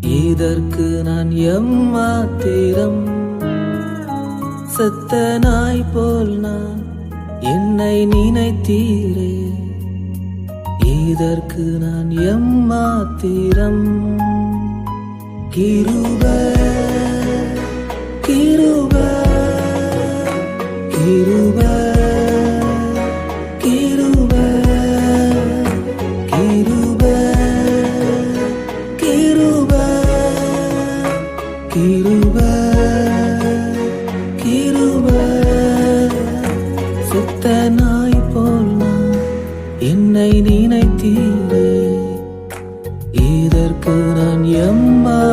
இதற்கு நான் எம்மாத்திரம்? செத்த நாய் போல் நான் என்னை நினைத்தீரே. இதற்கு நான் எம்மாத்திரம்? கிருபை கிருபை கிருபை கிருபை கிருபை கிருபை கிருபை கிருபை. செத்த நாய் போல் நான் என்னை நினைத்தீரே. இதற்கு நான் எம்மா